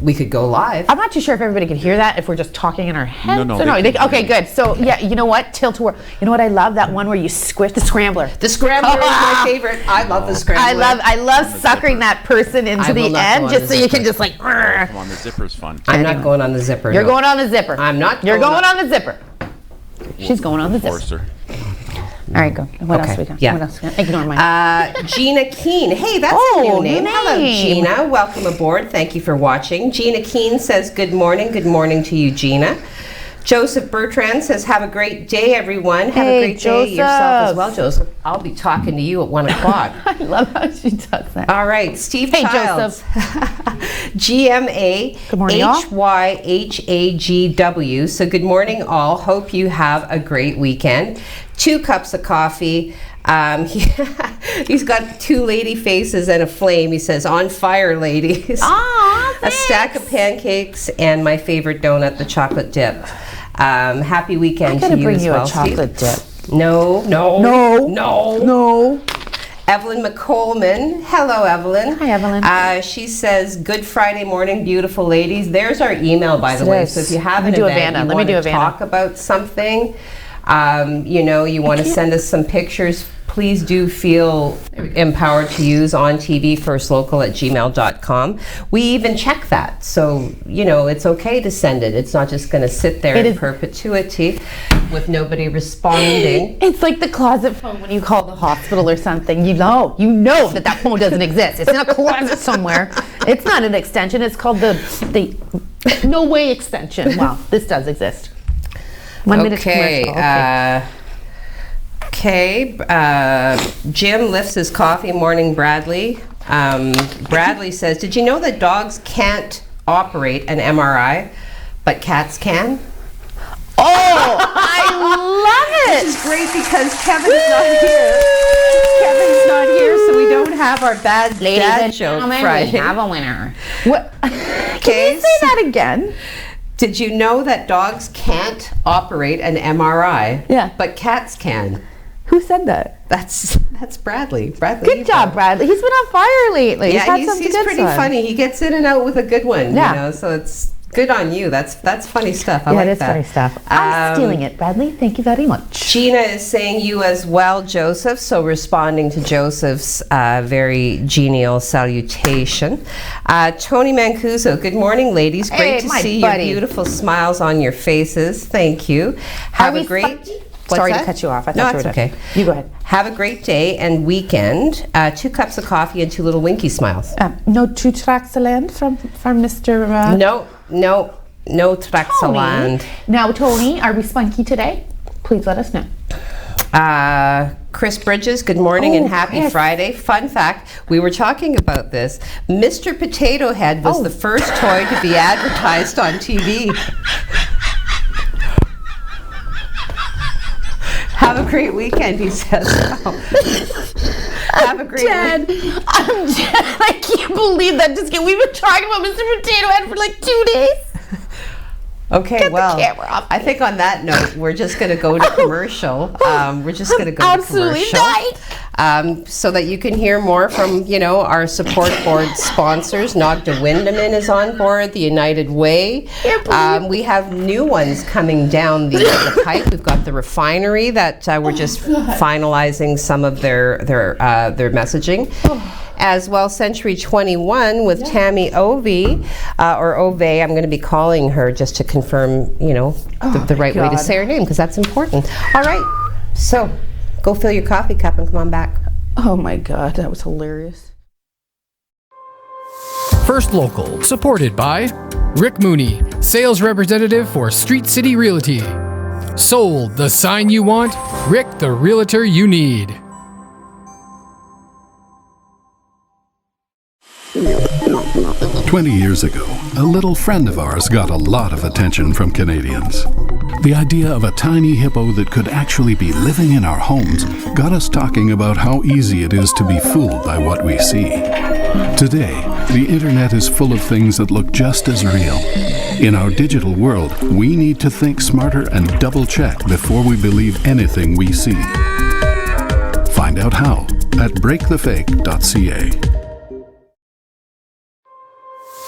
We could go live. I'm not too sure if everybody can hear that, if we're just talking in our heads. No, okay, good. So, yeah, you know what? Tilt-a-whirl. You know what I love? That one where you squish the scrambler. The scrambler is my favorite. I love the scrambler. I love suckering that person into the end just so you can just like... Come on, the zipper's fun. I'm not going on the zipper. You're going on the zipper. I'm not. You're going on the zipper. She's going on the zipper. Force her. All right, go. What else we got? Yeah. What else we got? Ignore mine. Gina Keene. Hey, that's a new name. Hello, Gina. Welcome aboard. Thank you for watching. Gina Keene says, good morning. Good morning to you, Gina. Joseph Bertrand says, have a great day, everyone. Have a great day yourself as well, Joseph. I'll be talking to you at 1 o'clock. I love how she does that. All right, Steve Hey, Childs. Joseph. GMA morning, y'all. HYHAGW. So good morning, all. Hope you have a great weekend. 2 cups of coffee. He's got 2 lady faces and a flame. He says, on fire, ladies. Aw, A stack of pancakes and my favorite donut, the chocolate dip. Happy weekend to you as well, a chocolate dip. No. No. Evelyn McColeman. Hello, Evelyn. Hi, Evelyn. She says, good Friday morning, beautiful ladies. There's our email, by the way. So if you have an event, you want to talk about something, you want to send us some pictures, please do feel empowered to use on TV firstlocal@gmail.com. We even check that. So, it's okay to send it. It's not just going to sit there in perpetuity with nobody responding. It's like the closet phone when you call the hospital or something. You know that phone doesn't exist. It's in a closet somewhere. It's not an extension. It's called the no way extension. Wow, this does exist. 1 minute commercial. Okay. Jim lifts his coffee. Morning, Bradley. Bradley says, did you know that dogs can't operate an MRI, but cats can? Oh, I love it. This is great because Kevin's not here. Kevin's not here, so we don't have our bad dad joke Friday. We have a winner. What? Can you say that again? Did you know that dogs can't operate an MRI? Yeah. But cats can. Who said that? That's Bradley. Good job, Bradley. He's been on fire lately. Yeah, he's pretty funny. He gets in and out with a good one. Yeah. So it's Good on you. That's funny stuff. I Yeah, like it is that. funny stuff. I'm stealing it, Bradley. Thank you very much. Gina is saying you as well, Joseph. So responding to Joseph's very genial salutation. Tony Mancuso, good morning, ladies. Great Hey, to my see buddy. your beautiful smiles on your faces. Thank you. Have a great... What's Sorry that? to cut you off. I No, thought it's you were okay. done. You go ahead. Have a great day and weekend. 2 cups of coffee and 2 little winky smiles. No two tracks of land from Mr. No Traxaland. Tony. Now, Tony, are we spunky today? Please let us know. Chris Bridges, good morning and happy Chris. Friday. Fun fact, we were talking about this. Mr. Potato Head was the first toy to be advertised on TV. Have a great weekend, he says. Have a great I'm dead. I can't believe that. We've been talking about Mr. Potato Head for like 2 days. Okay, Get the well, camera off I think on that note, we're just going to go to commercial. We're just going to go absolutely to commercial. So that you can hear more from, our support board sponsors. Nogda Windeman is on board, the United Way. We have new ones coming down the pipe. We've got the refinery that we're just finalizing some of their messaging. As well, Century 21 with Tammy Ovey, or Ove. I'm going to be calling her just to confirm, the right way to say her name, because that's important. All right, so go fill your coffee cup and come on back. Oh my God, that was hilarious. First Local, supported by Rick Mooney, sales representative for Street City Realty. Sold, the sign you want, Rick, the realtor you need. "20 years ago, a little friend of ours got a lot of attention from Canadians. The idea of a tiny hippo that could actually be living in our homes got us talking about how easy it is to be fooled by what we see. Today, the internet is full of things that look just as real. In our digital world, we need to think smarter and double-check before we believe anything we see. Find out how at breakthefake.ca.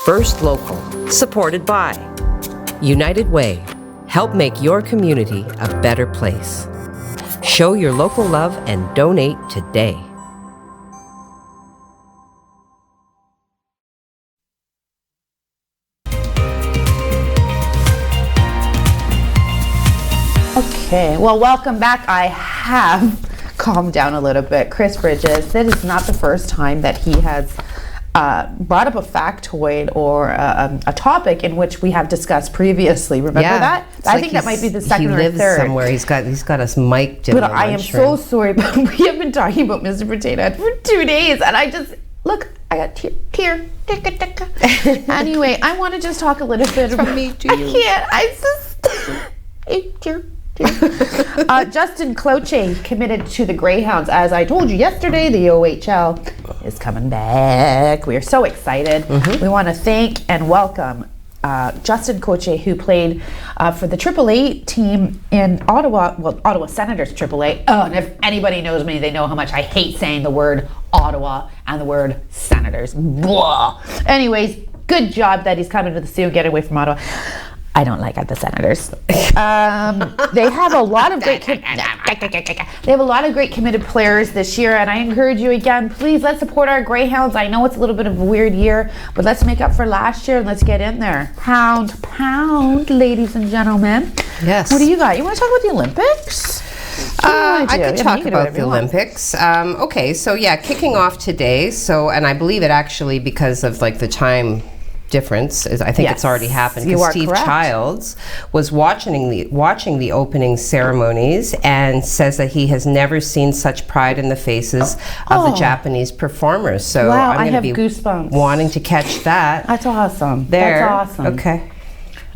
First Local, supported by United Way. Help make your community a better place. Show your local love and donate today. Okay, well, welcome back. I have calmed down a little bit. Chris Bridges, this is not the first time that he has brought up a factoid or a topic in which we have discussed previously. Remember that? I think that might be the second or he lives third. somewhere. He's got us mic'd in But the I am lunchroom. so sorry, but we have been talking about Mr. Potato Head for 2 days, and I just look. I got tear. Anyway, I want to just talk a little bit From me to you. I can't. I just tear. Justin Cloche committed to the Greyhounds. As I told you yesterday, the OHL is coming back. We are so excited. We want to thank and welcome Justin Cloche, who played for the AAA team in Ottawa, well, Ottawa Senators AAA. Oh, and if anybody knows me, they know how much I hate saying the word Ottawa and the word Senators. Blah. Anyways, good job that he's coming to the Sioux, get away from Ottawa. I don't like the Senators. They have a lot of great committed players this year, and I encourage you again, please let's support our Greyhounds. I know it's a little bit of a weird year, but let's make up for last year and let's get in there. Pound, ladies and gentlemen. Yes. What do you got? You want to talk about the Olympics? I could you can talk do about whatever the you want. Olympics. Okay, so yeah, kicking off today. So, and I believe it actually because of like the time difference. I think Yes, it's already happened you because are Steve correct. Childs was watching the opening ceremonies and says that he has never seen such pride in the faces of the Japanese performers. So Wow, I'm I going have to be goosebumps. wanting to catch that. That's awesome. There. That's awesome. Okay.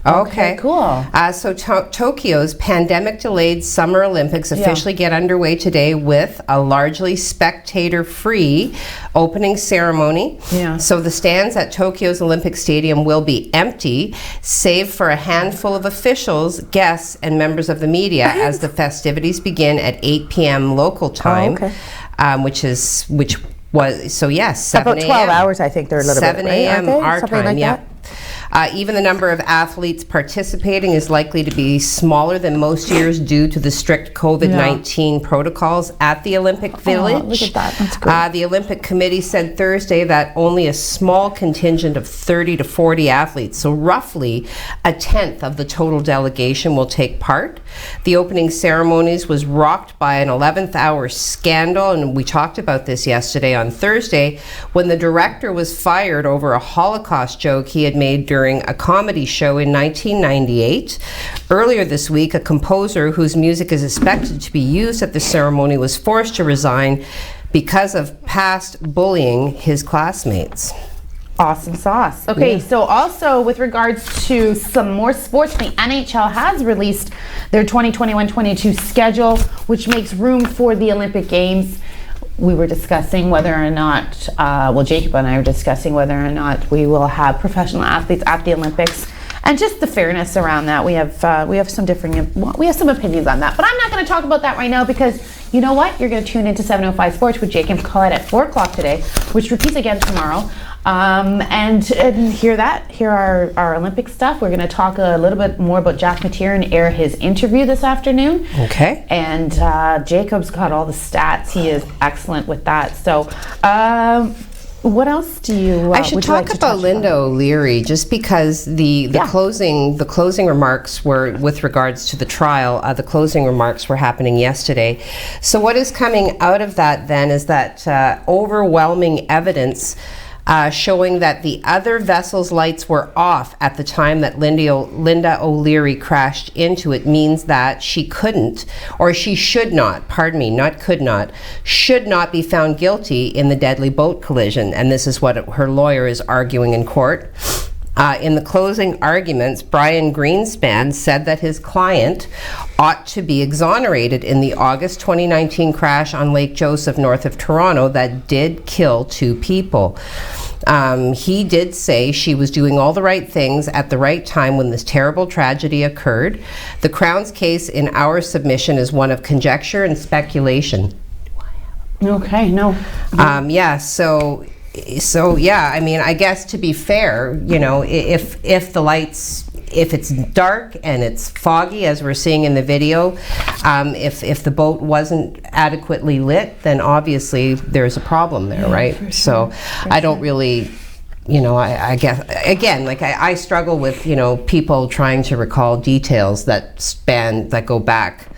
Okay, cool. So Tokyo's pandemic-delayed Summer Olympics officially get underway today with a largely spectator-free opening ceremony. Yeah. So the stands at Tokyo's Olympic Stadium will be empty, save for a handful of officials, guests, and members of the media as the festivities begin at 8 p.m. local time, which was, so yes, 7 About 12 hours, I think they're a little bit, 7 a.m. right? our Something time, like yeah. that? Even the number of athletes participating is likely to be smaller than most years due to the strict COVID-19 protocols at the Olympic Village. Look at that. That's great. The Olympic Committee said Thursday that only a small contingent of 30 to 40 athletes, so roughly a tenth of the total delegation, will take part. The opening ceremonies was rocked by an 11th hour scandal, and we talked about this yesterday on Thursday when the director was fired over a Holocaust joke he had made during a comedy show in 1998. Earlier this week, a composer whose music is expected to be used at the ceremony was forced to resign because of past bullying his classmates. Awesome sauce. Okay, so also with regards to some more sports, the NHL has released their 2021-22 schedule, which makes room for the Olympic Games. We were discussing whether or not, Jacob and I were discussing whether or not we will have professional athletes at the Olympics, and just the fairness around that. We have some opinions on that, but I'm not going to talk about that right now because you know what? You're going to tune into 705 Sports with Jacob Collette at 4 o'clock today, which repeats again tomorrow. And hear our Olympic stuff. We're going to talk a little bit more about Jack Mateer and air his interview this afternoon. Okay. And Jacob's got all the stats. He is excellent with that. So, what else do you? I should talk about Linda O'Leary, just because the closing remarks were with regards to the trial. The closing remarks were happening yesterday. So what is coming out of that then is that overwhelming evidence showing that the other vessel's lights were off at the time that Linda O'Leary crashed into it means that she couldn't, or she should not, should not be found guilty in the deadly boat collision. And this is what her lawyer is arguing in court. In the closing arguments, Brian Greenspan said that his client ought to be exonerated in the August 2019 crash on Lake Joseph north of Toronto that did kill 2 people. He did say she was doing all the right things at the right time when this terrible tragedy occurred. The Crown's case in our submission is one of conjecture and speculation. Okay, no. So yeah, I mean, I guess to be fair, you know, if the lights, if it's dark and it's foggy, as we're seeing in the video, if the boat wasn't adequately lit, then obviously there's a problem there, right? So I don't really, you know, I guess, again, like I struggle with, you know, people trying to recall details that go back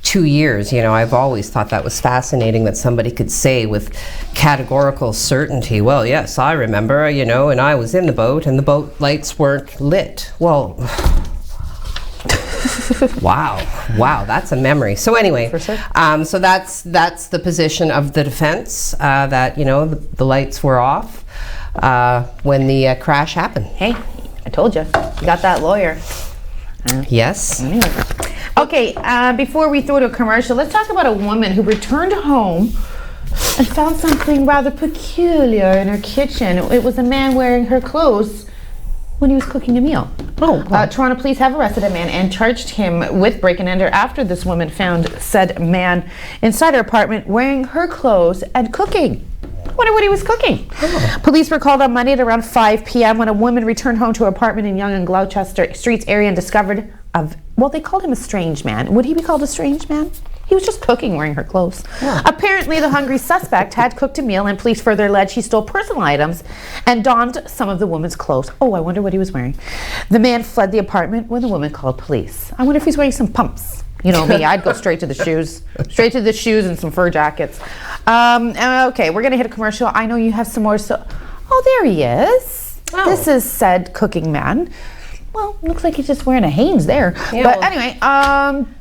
2 years. You know, I've always thought that was fascinating that somebody could say with categorical certainty, well, yes, I remember, you know, and I was in the boat and the boat lights weren't lit. Well, wow, that's a memory. So anyway, so that's the position of the defense, that, you know, the lights were off when the crash happened. Hey, I told you, you got that lawyer. Yes. Okay, before we throw to a commercial, let's talk about a woman who returned home and found something rather peculiar in her kitchen. It was a man wearing her clothes when he was cooking a meal. Toronto police have arrested a man and charged him with break and enter after this woman found said man inside her apartment wearing her clothes and cooking. Wonder what he was cooking. Police were called on Monday at around 5 p.m. when a woman returned home to her apartment in Yonge and Gloucester Streets area and discovered they called him a strange man. Would he be called a strange man? He was just cooking wearing her clothes. Yeah. Apparently, the hungry suspect had cooked a meal, and police further alleged he stole personal items and donned some of the woman's clothes. Oh, I wonder what he was wearing. The man fled the apartment when the woman called police. I wonder if he's wearing some pumps. You know me, I'd go straight to the shoes. Straight to the shoes and some fur jackets. Okay, we're going to hit a commercial. I know you have some more. Oh, there he is. Oh. This is said cooking man. Well, looks like he's just wearing a Hanes there. Yeah, but anyway,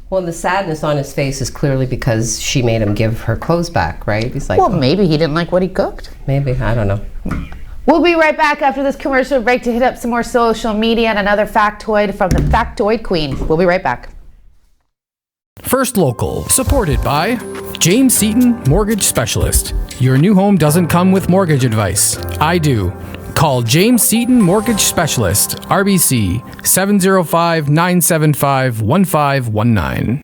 well, the sadness on his face is clearly because she made him give her clothes back, right? He's like, well, maybe he didn't like what he cooked. Maybe, I don't know. We'll be right back after this commercial break to hit up some more social media and another factoid from the Factoid Queen. We'll be right back. First Local, supported by James Seaton, Mortgage Specialist. Your new home doesn't come with mortgage advice. I do. Call James Seaton Mortgage Specialist, RBC 705-975-1519.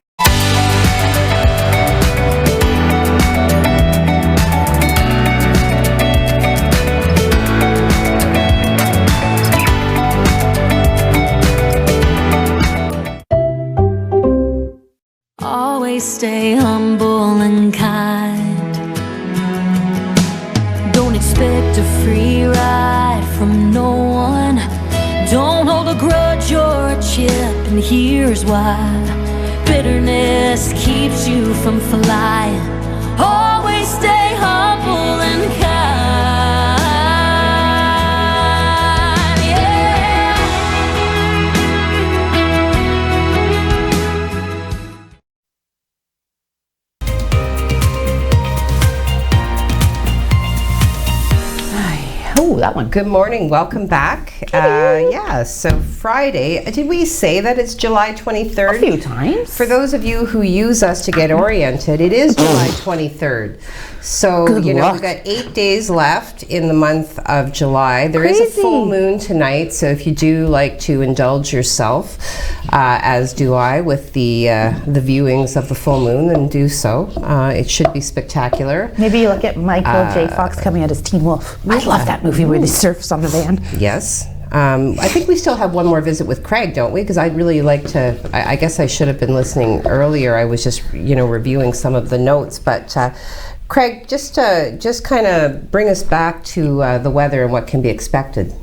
always stay humble and kind. Don't expect a free ride from no one. Don't hold a grudge or a chip, and here's why. Bitterness keeps you from flying. Always stay humble and kind. Yeah. Oh, that one. Good morning. Welcome back. Yeah, so Friday. Did we say that it's July 23rd? A few times. For those of you who use us to get oriented, it is July 23rd. So, Good luck. we've got 8 days left in the month of July. There is a full moon tonight, so if you do like to indulge yourself, as do I, with the viewings of the full moon, then do so. It should be spectacular. Maybe you look at Michael J. Fox coming out as Teen Wolf. I love that movie where he surfs on the van. Yes. I think we still have one more visit with Craig, don't we? Because I'd really like to. I guess I should have been listening earlier. I was just, reviewing some of the notes. But Craig, just kind of bring us back to the weather and what can be expected.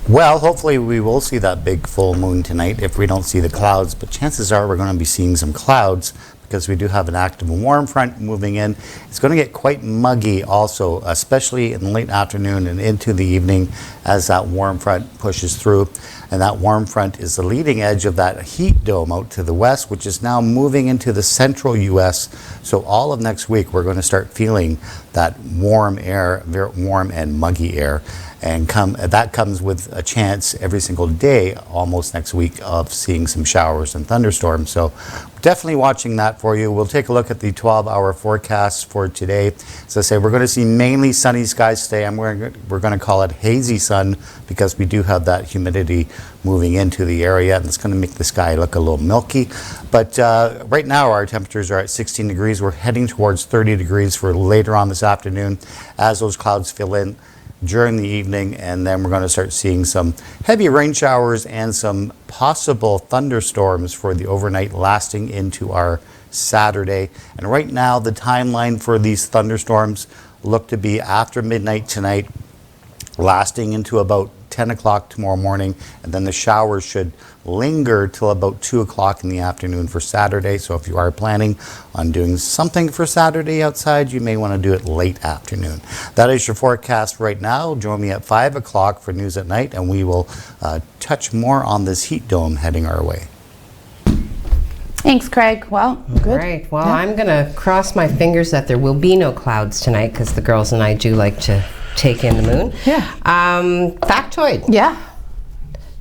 Well, hopefully we will see that big full moon tonight if we don't see the clouds, but chances are we're going to be seeing some clouds because we do have an active warm front moving in. It's going to get quite muggy also, especially in the late afternoon and into the evening as that warm front pushes through. And that warm front is the leading edge of that heat dome out to the west, which is now moving into the central U.S. So all of next week, we're going to start feeling that warm air, very warm and muggy air. And that comes with a chance every single day, almost next week, of seeing some showers and thunderstorms. So definitely watching that for you. We'll take a look at the 12-hour forecast for today. As I say, we're going to see mainly sunny skies today. We're going to call it hazy sun because we do have that humidity moving into the area, and it's going to make the sky look a little milky. But right now, our temperatures are at 16 degrees. We're heading towards 30 degrees for later on this afternoon as those clouds fill in during the evening, and then we're going to start seeing some heavy rain showers and some possible thunderstorms for the overnight lasting into our Saturday. And right now the timeline for these thunderstorms look to be after midnight tonight, lasting into about 10 o'clock tomorrow morning, and then the showers should linger till about 2 o'clock in the afternoon for Saturday. So if you are planning on doing something for Saturday outside, you may want to do it late afternoon. That is your forecast right now. Join me at 5 o'clock for News at Night, and we will touch more on this heat dome heading our way. Thanks, Craig. Well, good. Right. Well, I'm going to cross my fingers that there will be no clouds tonight because the girls and I do like to take in the moon. Yeah. Factoid. Yeah.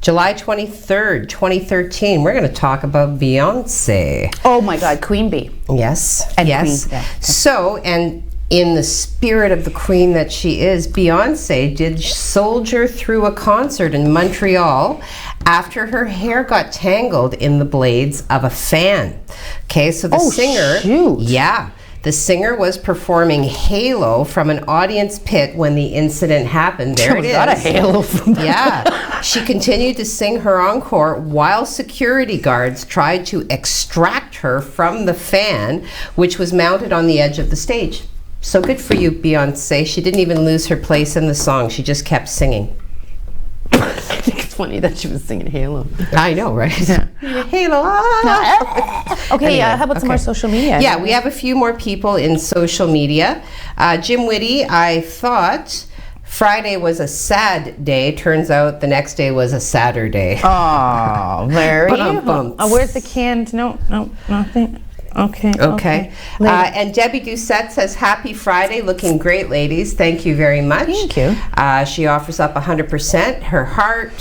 July 23rd, 2013. We're going to talk about Beyonce. Oh my God, Queen Bee. Yes. And yes. Queen, yeah. So, and in the spirit of the queen that she is, Beyonce did soldier through a concert in Montreal after her hair got tangled in the blades of a fan. Okay, so the singer, yeah, the singer was performing Halo from an audience pit when the incident happened. There it is. Got a halo from that. Yeah. She continued to sing her encore while security guards tried to extract her from the fan, which was mounted on the edge of the stage. So good for you, Beyonce. She didn't even lose her place in the song. She just kept singing. I think it's funny that she was singing Halo. I know, right? Yeah. Halo. Okay, Anyway, how about some more social media? Yeah, we have a few more people in social media. Jim Whitty, I thought Friday was a sad day. Turns out the next day was a Saturday. Oh, very. Ba-dum-bums. Where's the canned? No, nothing. Okay. And Debbie Doucette says, happy Friday, looking great, ladies. Thank you very much. Thank you. She offers up 100%, her heart,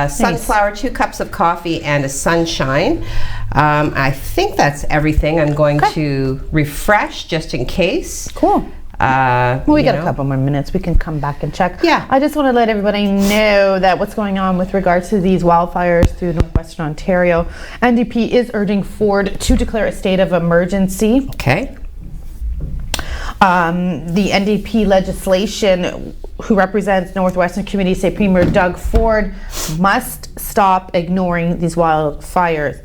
sunflower, 2 cups of coffee, and a sunshine. I think that's everything. I'm going to refresh just in case. Cool. Well, we got a couple more minutes. We can come back and check. Yeah. I just want to let everybody know that what's going on with regards to these wildfires through northwestern Ontario. NDP is urging Ford to declare a state of emergency. Okay. The NDP legislation, who represents Northwestern Community, say Premier Doug Ford must stop ignoring these wildfires.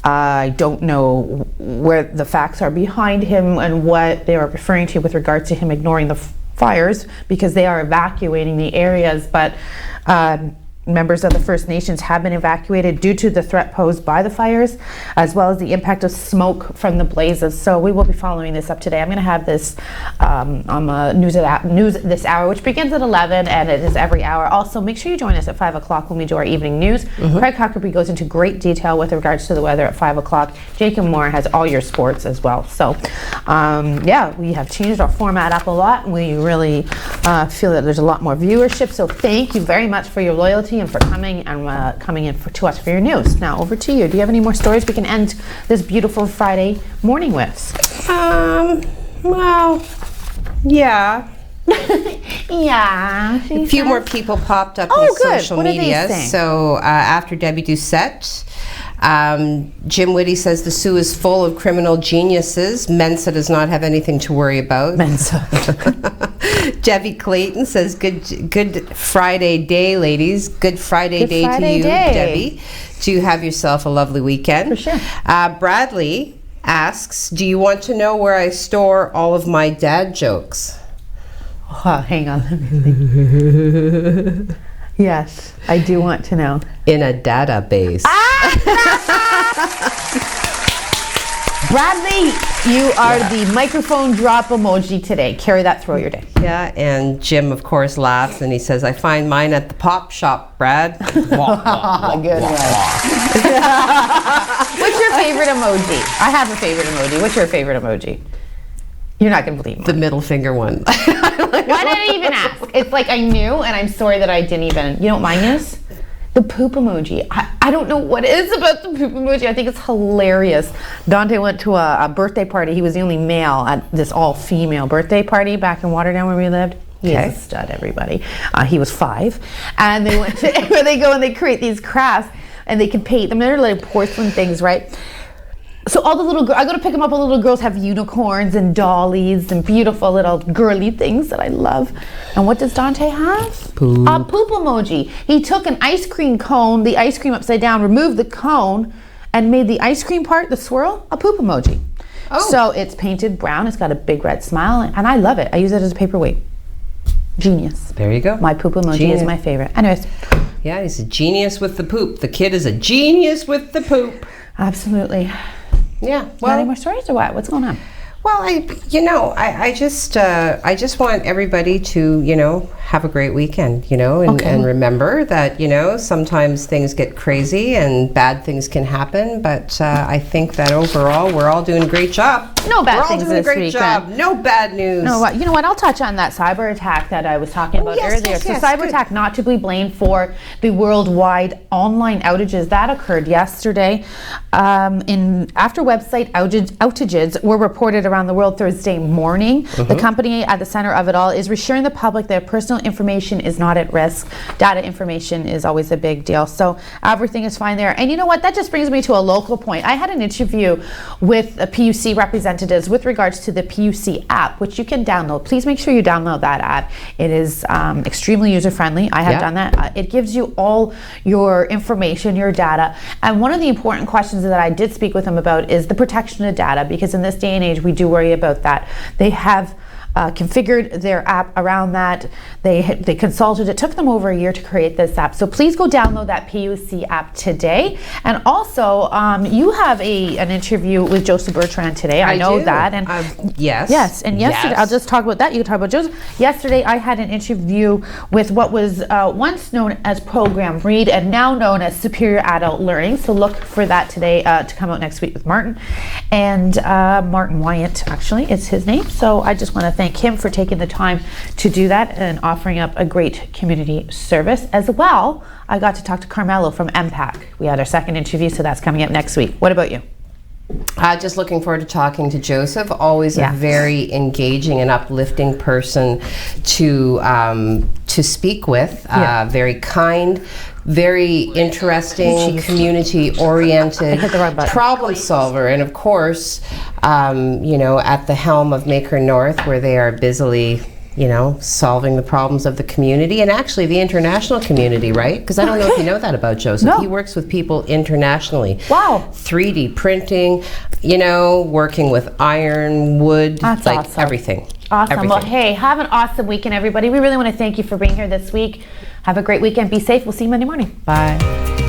I don't know where the facts are behind him and what they are referring to with regards to him ignoring the fires, because they are evacuating the areas, but members of the First Nations have been evacuated due to the threat posed by the fires, as well as the impact of smoke from the blazes. So we will be following this up today. I'm going to have this on the news this hour, which begins at 11, and it is every hour. Also, make sure you join us at 5 o'clock when we do our evening news. Craig Huckerby goes into great detail with regards to the weather at 5 o'clock. Jacob Moore has all your sports as well. So, yeah, we have changed our format up a lot. We really feel that there's a lot more viewership. So thank you very much for your loyalty and for coming and coming in to us for your news. Now over to you. Do you have any more stories we can end this beautiful Friday morning with? Well, yeah. Yeah. A few more people popped up Oh, in good. social What are they media. saying? So after Debbie Doucette, Jim Whitty says the Sioux is full of criminal geniuses. Mensa does not have anything to worry about. Mensa. Debbie Clayton says, good Friday day, ladies. Good Friday day to you, Debbie. Do you have yourself a lovely weekend? For sure. Bradley asks, do you want to know where I store all of my dad jokes? Oh, hang on. Let me think. Yes, I do want to know. In a database. Bradley, you are the microphone drop emoji today. Carry that through your day. Yeah, and Jim, of course, laughs and he says, I find mine at the pop shop, Brad. Good one. What's your favorite emoji? I have a favorite emoji. What's your favorite emoji? You're not going to believe mine. The middle finger one. Why did I even ask? It's like I knew, and I'm sorry that I didn't even. You know what mine is? The poop emoji. I don't know what it is about the poop emoji. I think it's hilarious. Dante went to a birthday party. He was the only male at this all-female birthday party back in Waterdown where we lived. He is a stud, everybody. He was 5. And they went to, where they go and they create these crafts, and they can paint them. They're like porcelain things, right? So all the little girls, I go to pick them up, all the little girls have unicorns and dollies and beautiful little girly things that I love. And what does Dante have? Poop. A poop emoji. He took an ice cream cone, the ice cream upside down, removed the cone, and made the ice cream part, the swirl, a poop emoji. Oh. So it's painted brown, it's got a big red smile, and I love it. I use it as a paperweight. Genius. There you go. My poop emoji is my favorite. Anyways. Yeah, he's a genius with the poop. The kid is a genius with the poop. Absolutely. Yeah. Well, any more stories or what? What's going on? Well, I just want everybody to, have a great weekend, and remember that, sometimes things get crazy and bad things can happen, but I think that overall we're all doing a great job. No bad things We're all doing a great job. No bad news. No, you know what? I'll touch on that cyber attack that I was talking about earlier. Yes, cyber attack not to be blamed for the worldwide online outages that occurred yesterday. After website outages were reported around the world Thursday morning, the company at the center of it all is reassuring the public that personal information is not at risk. Data information is always a big deal. So everything is fine there. And you know what? That just brings me to a local point. I had an interview with the PUC representatives with regards to the PUC app, which you can download. Please make sure you download that app. It is extremely user-friendly. I have done that. It gives you all your information, your data. And one of the important questions that I did speak with them about is the protection of data, because in this day and age, we do worry about that. They have configured their app around that. They consulted. It took them over a year to create this app. So please go download that PUC app today. And also, you have an interview with Joseph Bertrand today. I know that. And yes. And yesterday, I'll just talk about that. You can talk about Joseph. Yesterday, I had an interview with what was once known as Program Read and now known as Superior Adult Learning. So look for that today to come out next week with Martin. And Martin Wyatt, actually, is his name. So I just want to thank him for taking the time to do that and offering up a great community service. As well, I got to talk to Carmelo from MPAC. We had our second interview, so that's coming up next week. What about you? Just looking forward to talking to Joseph. Always a very engaging and uplifting person to speak with. Very kind, very interesting, community-oriented hit the wrong button. problem solver. And of course, at the helm of Make Her North, where they are busily solving the problems of the community and actually the international community, right? Because I don't know if you know that about Joseph. No. He works with people internationally. Wow. 3D printing, working with iron, wood, That's like awesome. everything. Awesome. Everything. Well, hey, have an awesome weekend, everybody. We really want to thank you for being here this week. Have a great weekend. Be safe. We'll see you Monday morning. Bye.